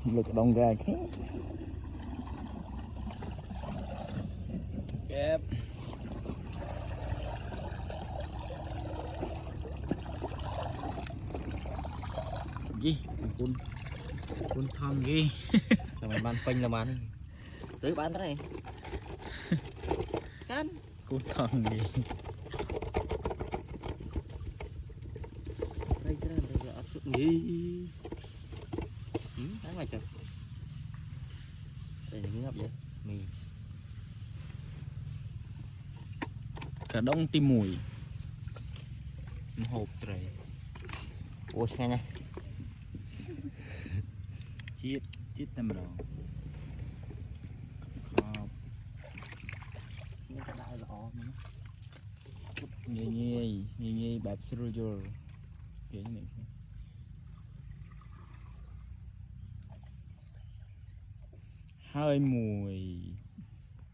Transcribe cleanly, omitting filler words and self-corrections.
lực đông ra cái kẹp gì con thằng gì sao mình ban phanh là bán tới bán thế này can con thằng gì đây chứ đây là chút gì đáng ngoài trời đây là cái ngập vậy mì cả đông tim mùi hộp trời ô xe nha chết chết tầm rồi khóc những cái đại rõ nghe bẹp sơ rồi cái này hơi mùi